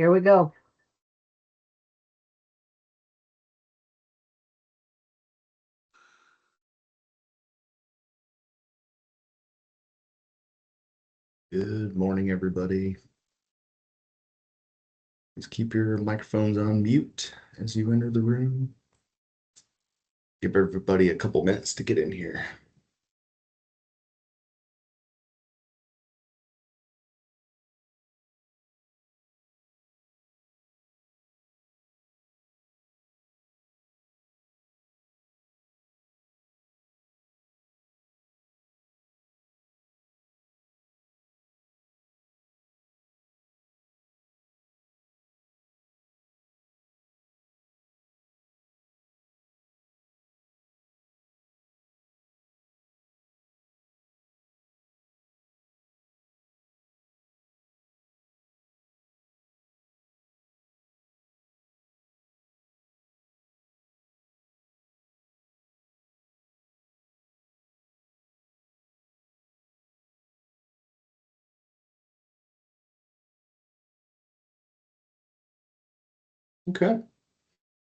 Here we go. Good morning, everybody. Please keep your microphones on mute as you enter the room. Give everybody a couple minutes to get in here. Okay. I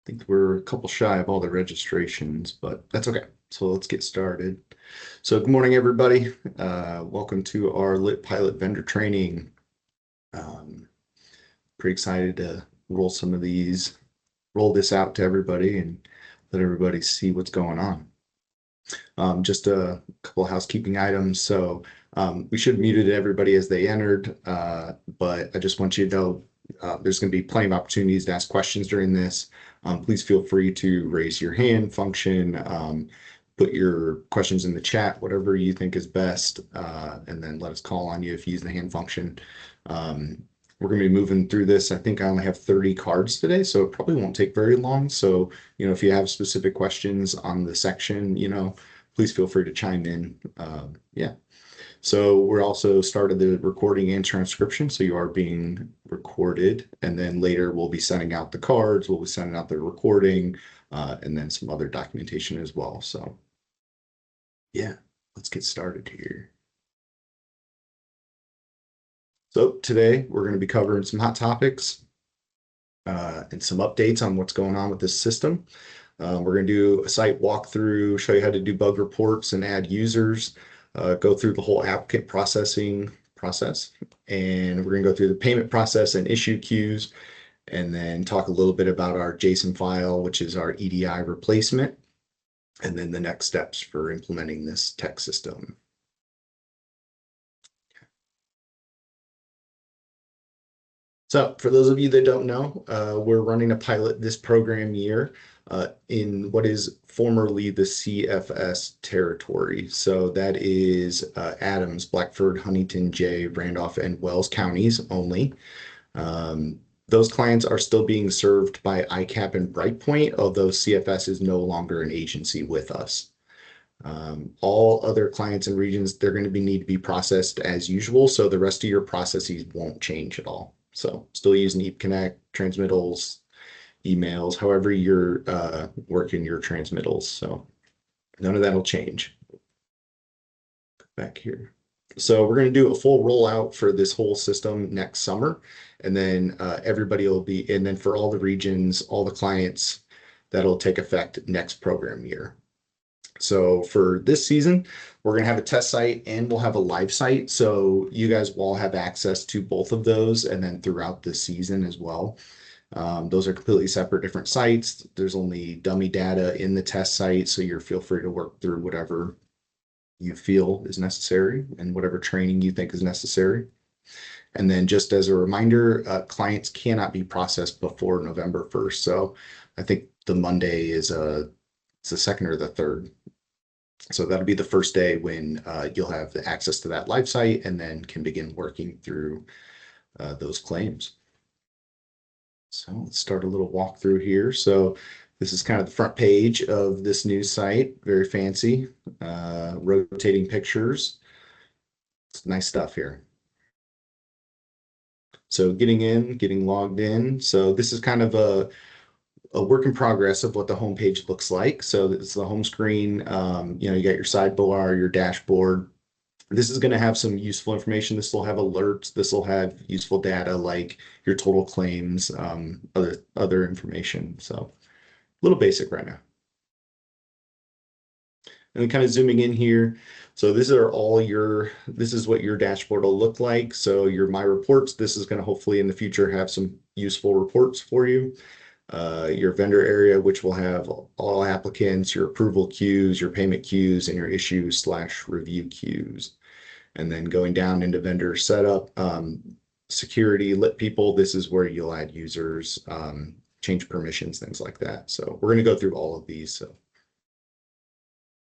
think we're a couple shy of all the registrations, but that's okay. So let's get started. So good morning, everybody. Welcome to our LITT pilot vendor training. Pretty excited to roll this out to everybody and let everybody see what's going on. Just a couple of housekeeping items. So we should have muted everybody as they entered, but I just want you to know there's going to be plenty of opportunities to ask questions during this. Please feel free to raise your hand function, put your questions in the chat, whatever you think is best, and then let us call on you if you use the hand function. We're going to be moving through this. I think I only have 30 cards today, so it probably won't take very long. So, if you have specific questions on the section, please feel free to chime in. Yeah. So we're also started the recording and transcription. So you are being recorded, and then later we'll be sending out the cards, we'll be sending out the recording, and then some other documentation as well. So yeah, let's get started here. So today we're going to be covering some hot topics and some updates on what's going on with this system. We're going to do a site walkthrough, show you how to do bug reports and add users, go through the whole applicant processing process, and we're going to go through the payment process and issue queues, and then talk a little bit about our JSON file, which is our EDI replacement, and then the next steps for implementing this tech system. So for those of you that don't know, we're running a pilot this program year in what is formerly the CFS territory. So that is Adams, Blackford, Huntington, Jay, Randolph, and Wells counties only. Those clients are still being served by ICAP and Brightpoint, although CFS is no longer an agency with us. All other clients and regions, they're going to need to be processed as usual. So the rest of your processes won't change at all. So still using eConnect, transmittals, emails, however you're working your transmittals. So none of that will change. Back here. So we're going to do a full rollout for this whole system next summer. And then everybody will be, and then for all the regions, all the clients, that'll take effect next program year. So for this season, we're going to have a test site and we'll have a live site. So you guys will all have access to both of those, and then throughout the season as well. Those are completely separate different sites. There's only dummy data in the test site, so you're feel free to work through whatever you feel is necessary and whatever training you think is necessary. And then just as a reminder, clients cannot be processed before November 1st. So I think the Monday is it's the 2nd or the 3rd. So that'll be the first day when you'll have access to that live site and then can begin working through those claims. So let's start a little walkthrough here. So this is kind of the front page of this new site. Very fancy, rotating pictures. It's nice stuff here. So getting logged in. So this is kind of a work in progress of what the homepage looks like. So it's the home screen. You got your sidebar, your dashboard. This is going to have some useful information. This will have alerts. This will have useful data like your total claims, other information. So a little basic right now. And then kind of zooming in here. So this is what your dashboard will look like. So your My Reports, this is going to hopefully in the future have some useful reports for you. Your vendor area, which will have all applicants, your approval queues, your payment queues, and your issue/review queues. And then going down into vendor setup, security, LITT people, this is where you'll add users, change permissions, things like that. So we're going to go through all of these. So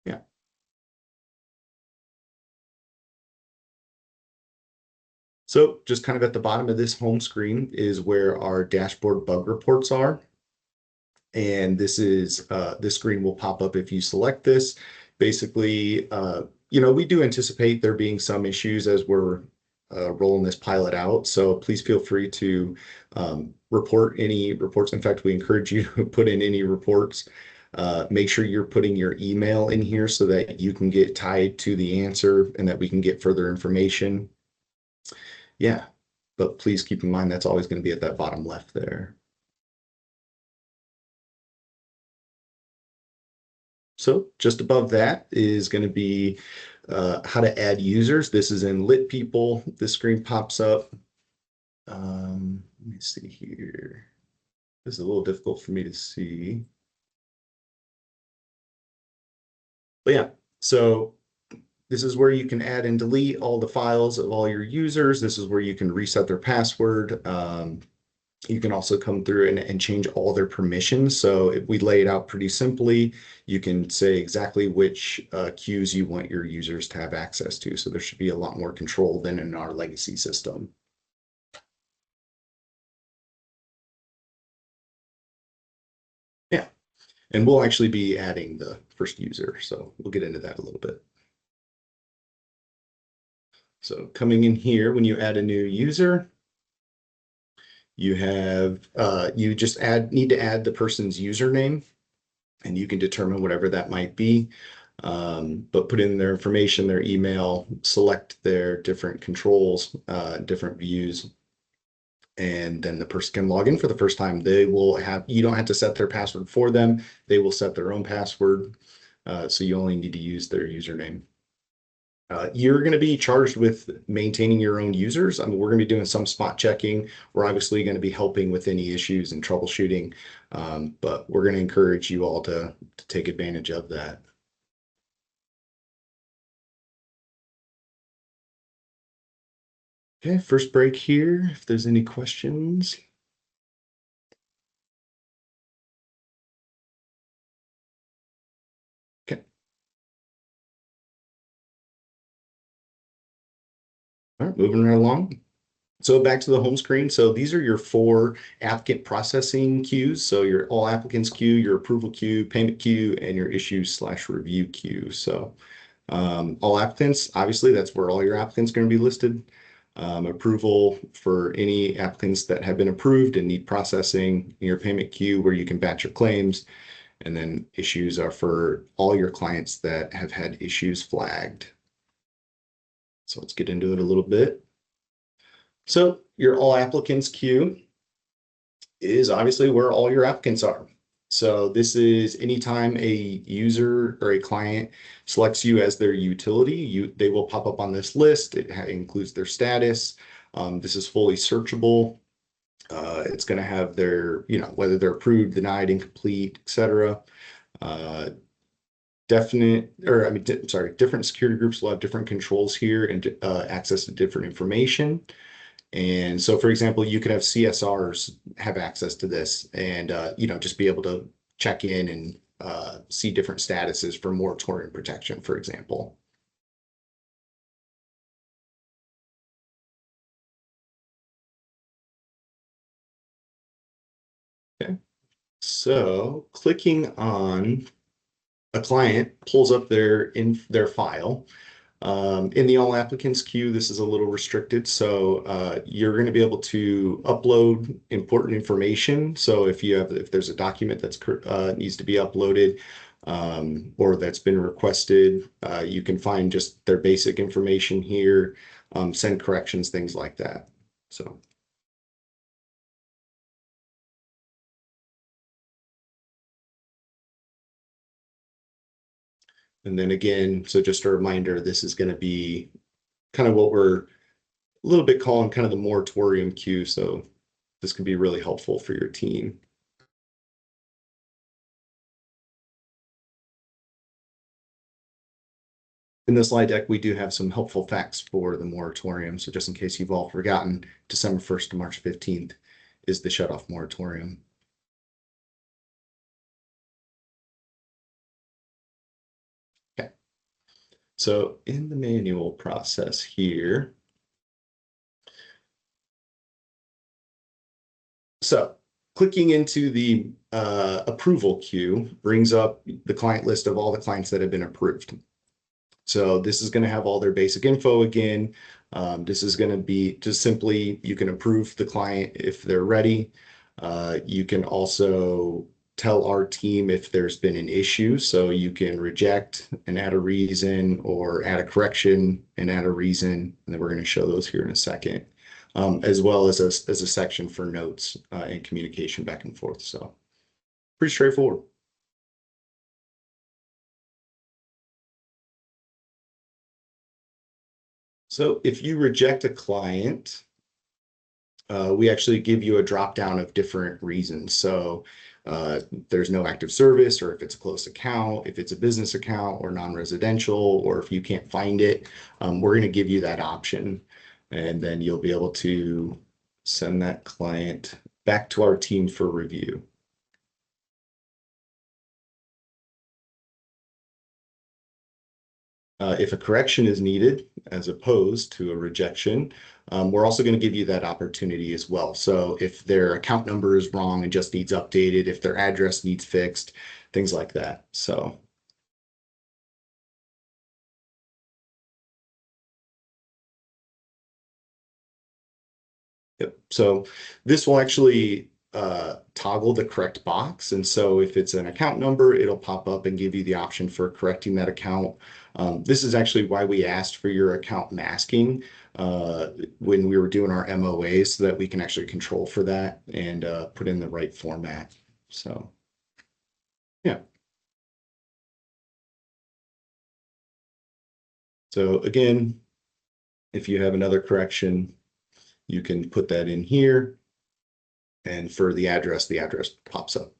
yeah. So just kind of at the bottom of this home screen is where our dashboard bug reports are. And this screen will pop up if you select this. Basically, we do anticipate there being some issues as we're rolling this pilot out. So please feel free to report any reports. In fact, we encourage you to put in any reports. Make sure you're putting your email in here so that you can get tied to the answer and that we can get further information. Yeah, but please keep in mind that's always going to be at that bottom left there. So just above that is going to be how to add users. This is in LITT people. This screen pops up. Let me see here. This is a little difficult for me to see. But yeah, so this is where you can add and delete all the files of all your users. This is where you can reset their password. You can also come through and change all their permissions. So if we lay it out pretty simply, you can say exactly which queues you want your users to have access to. So there should be a lot more control than in our legacy system. Yeah, and we'll actually be adding the first user. So we'll get into that a little bit. So coming in here, when you add a new user, you have you just need to add the person's username, and you can determine whatever that might be. But put in their information, their email, select their different controls, different views, and then the person can log in for the first time. You don't have to set their password for them. They will set their own password. So you only need to use their username. You're going to be charged with maintaining your own users. I mean, we're going to be doing some spot checking. We're obviously going to be helping with any issues and troubleshooting, but we're going to encourage you all to take advantage of that. Okay, first break here. If there's any questions. Okay. All right, moving right along. So back to the home screen. So these are your 4 applicant processing queues. So your all applicants queue, your approval queue, payment queue, and your issue/review queue. So all applicants, obviously, that's where all your applicants are going to be listed. Approval for any applicants that have been approved and need processing in your payment queue where you can batch your claims. And then issues are for all your clients that have had issues flagged. So let's get into it a little bit. So your all applicants queue is obviously where all your applicants are. So this is anytime a user or a client selects you as their utility, they will pop up on this list. It includes their status. This is fully searchable. It's going to have their, whether they're approved, denied, incomplete, etc. Different security groups will have different controls here and access to different information. And so, for example, you could have CSRs have access to this and, just be able to check in and see different statuses for moratorium protection, for example. Okay. So clicking on a client pulls up their file. In the all applicants queue, this is a little restricted. So you're going to be able to upload important information. So if there's a document that's needs to be uploaded, or that's been requested. You can find just their basic information here, send corrections, things like that. So. And then again, so just a reminder, this is going to be kind of what we're a little bit calling kind of the moratorium queue. So this could be really helpful for your team. In the slide deck, we do have some helpful facts for the moratorium. So just in case you've all forgotten, December 1st to March 15th is the shutoff moratorium. Okay. So in the manual process here, so clicking into the approval queue brings up the client list of all the clients that have been approved. So this is going to have all their basic info again. This is going to be just simply, you can approve the client if they're ready. You can also tell our team if there's been an issue. So you can reject and add a reason, or add a correction and add a reason. And then we're going to show those here in a second, as well as a section for notes and communication back and forth. So pretty straightforward. So if you reject a client, we actually give you a drop down of different reasons. So there's no active service, or if it's a closed account, if it's a business account or non-residential, or if you can't find it, we're going to give you that option. And then you'll be able to send that client back to our team for review. If a correction is needed, as opposed to a rejection, we're also going to give you that opportunity as well. So if their account number is wrong and just needs updated, if their address needs fixed, things like that. So. Yep. So this will actually toggle the correct box. And so if it's an account number, it'll pop up and give you the option for correcting that account. This is actually why we asked for your account masking when we were doing our MOAs, so that we can actually control for that and put in the right format. So, yeah. So again, if you have another correction, you can put that in here. And for the address pops up.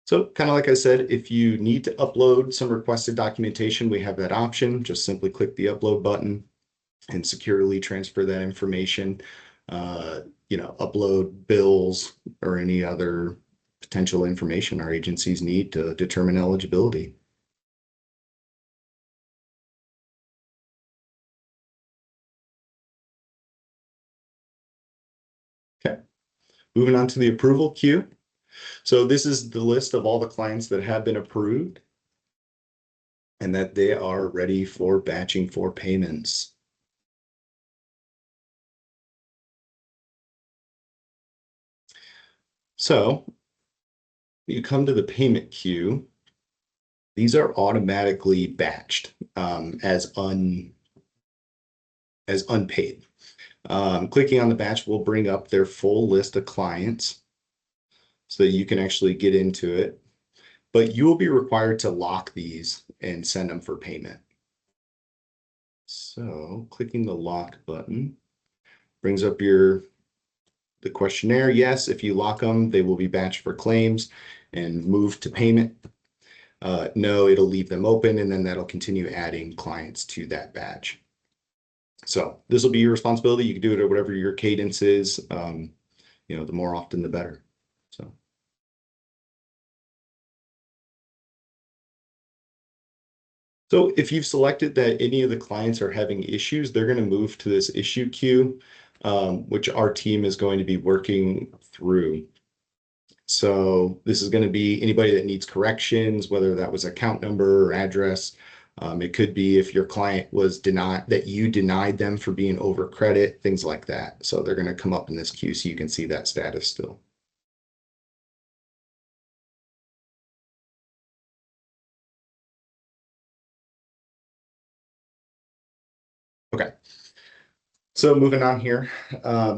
So kind of like I said, if you need to upload some requested documentation, we have that option. Just simply click the upload button and securely transfer that information. Upload bills or any other potential information our agencies need to determine eligibility. Okay, moving on to the approval queue. So this is the list of all the clients that have been approved and that they are ready for batching for payments. So you come to the payment queue. These are automatically batched as unpaid. Clicking on the batch will bring up their full list of clients so that you can actually get into it. But you will be required to lock these and send them for payment. So clicking the lock button brings up the questionnaire. Yes, if you lock them, they will be batched for claims and moved to payment. No, it'll leave them open, and then that'll continue adding clients to that batch. So this will be your responsibility. You can do it at whatever your cadence is. The more often, the better. So if you've selected that any of the clients are having issues, they're going to move to this issue queue, which our team is going to be working through. So this is going to be anybody that needs corrections, whether that was account number or address. It could be if your client was denied that you denied them for being over credit, things like that. So they're going to come up in this queue so you can see that status still. Okay. So moving on here,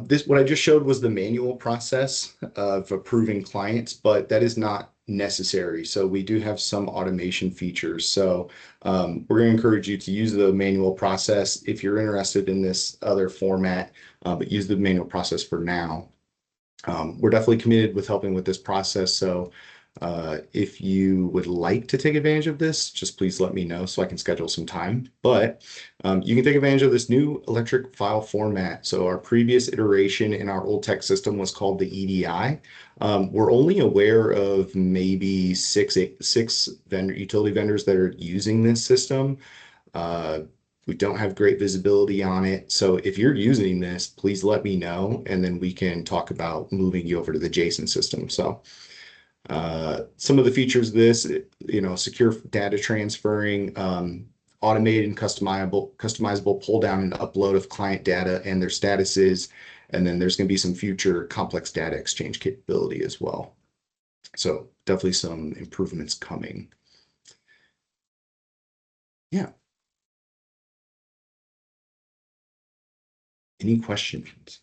this what I just showed was the manual process of approving clients, but that is not necessary. So we do have some automation features. So we're going to encourage you to use the manual process if you're interested in this other format, but use the manual process for now. We're definitely committed with helping with this process. So if you would like to take advantage of this, just please let me know so I can schedule some time. But you can take advantage of this new electric file format. So our previous iteration in our old tech system was called the EDI. We're only aware of maybe six utility vendors that are using this system. Uh, we don't have great visibility on it. So if you're using this, please let me know, and then we can talk about moving you over to the JSON system. So some of the features of this, secure data transferring, automated and customizable pull down and upload of client data and their statuses. And then there's going to be some future complex data exchange capability as well. So definitely some improvements coming. Yeah. Any questions?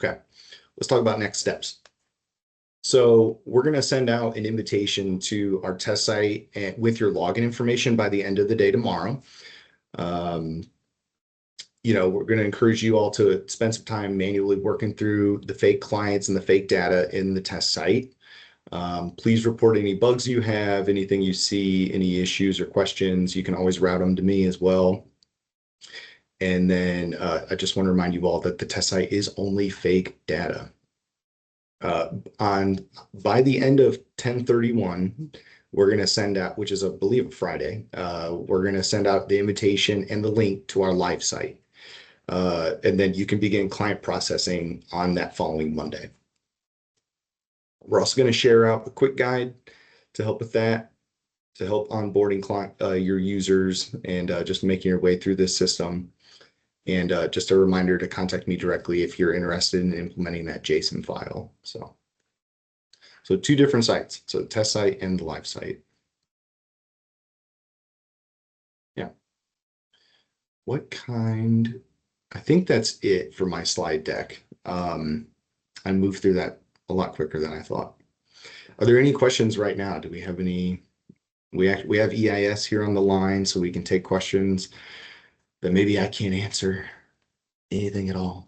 Okay, let's talk about next steps. So we're going to send out an invitation to our test site and with your login information by the end of the day tomorrow. Um, we're going to encourage you all to spend some time manually working through the fake clients and the fake data in the test site. Please report any bugs you have, anything you see, any issues or questions. You can always route them to me as well. And then I just want to remind you all that the test site is only fake data. On by the end of 10/31, we're going to send out, which is, I believe, a Friday. We're going to send out the invitation and the link to our live site. And then you can begin client processing on that following Monday. We're also going to share out a quick guide to help with that, to help onboarding your users and just making your way through this system. And just a reminder to contact me directly if you're interested in implementing that JSON file. So two different sites, so the test site and the live site. Yeah. What kind? I think that's it for my slide deck. I moved through that a lot quicker than I thought. Are there any questions right now? Do we have any? We have EIS here on the line, so we can take questions that maybe I can't answer anything at all.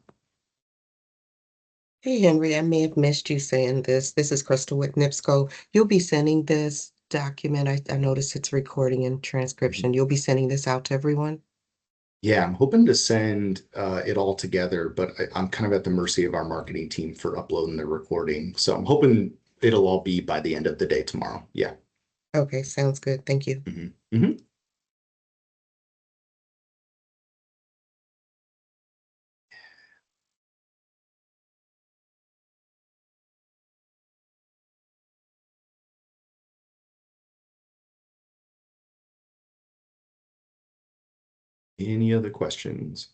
Hey, Henry, I may have missed you saying this. This is Crystal with NIPSCO. You'll be sending this document. I noticed it's recording and transcription. You'll be sending this out to everyone? Yeah, I'm hoping to send it all together, but I'm kind of at the mercy of our marketing team for uploading the recording. So I'm hoping it'll all be by the end of the day tomorrow. Yeah. Okay, sounds good. Thank you. Hmm. Any other questions?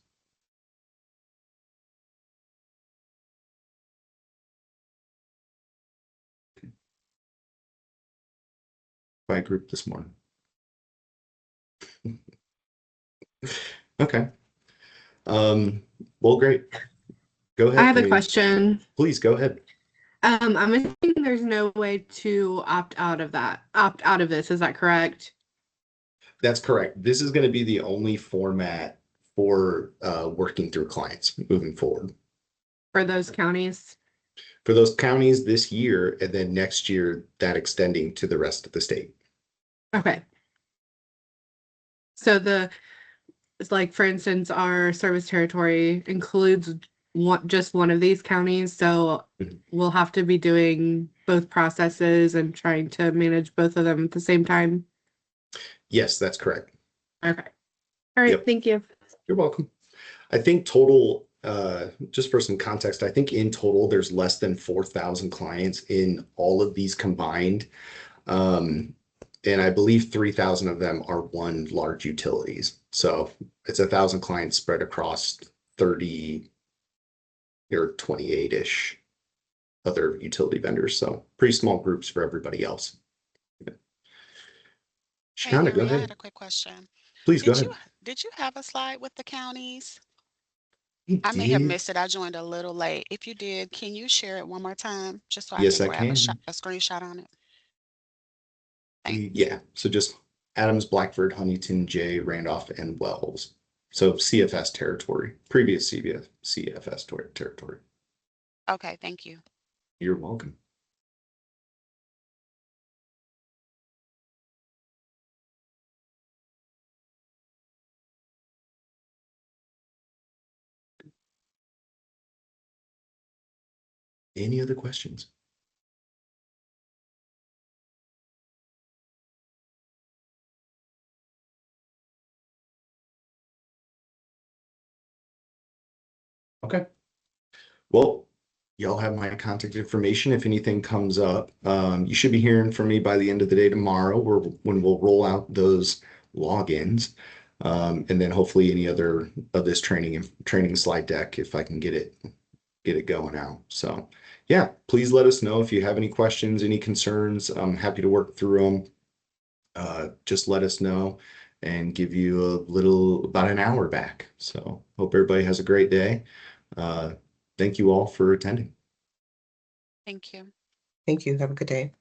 By group this morning. Okay. Well, great. Go I ahead. have a question. Please go ahead. I'm assuming there's no way to opt out of this. Is that correct? That's correct. This is going to be the only format for working through clients moving forward. For those counties? For those counties this year, and then next year, that extending to the rest of the state. Okay. So it's like, for instance, our service territory includes just one of these counties. So Mhm. we'll have to be doing both processes and trying to manage both of them at the same time. Yes, that's correct. Okay. All right. Yep. Thank you. You're welcome. I think total, just for some context, I think in total there's less than 4,000 clients in all of these combined. And I believe 3,000 of them are one large utilities. So it's 1,000 clients spread across 30 or 28-ish other utility vendors. So pretty small groups for everybody else. Hey Shana, go Henry, I had ahead. a quick question. Please go Did you ahead. did you have a slide with the counties? He I may have did. missed it. I joined a little late. If you did, can you share it one more time just so I Yes, can I grab can. a screenshot on it? Thanks. Yeah. So just Adams, Blackford, Huntington, Jay, Randolph, and Wells. So CFS territory, previous CFS territory. Okay, thank you. You're welcome. Any other questions? Okay. Well, y'all have my contact information. If anything comes up, you should be hearing from me by the end of the day tomorrow, when we'll roll out those logins. And then hopefully any other of this training slide deck, if I can get it going out. So yeah, please let us know if you have any questions, any concerns. I'm happy to work through them. Just let us know and give you about an hour back. So hope everybody has a great day. Thank you all for attending. Thank you. Thank you. Have a good day.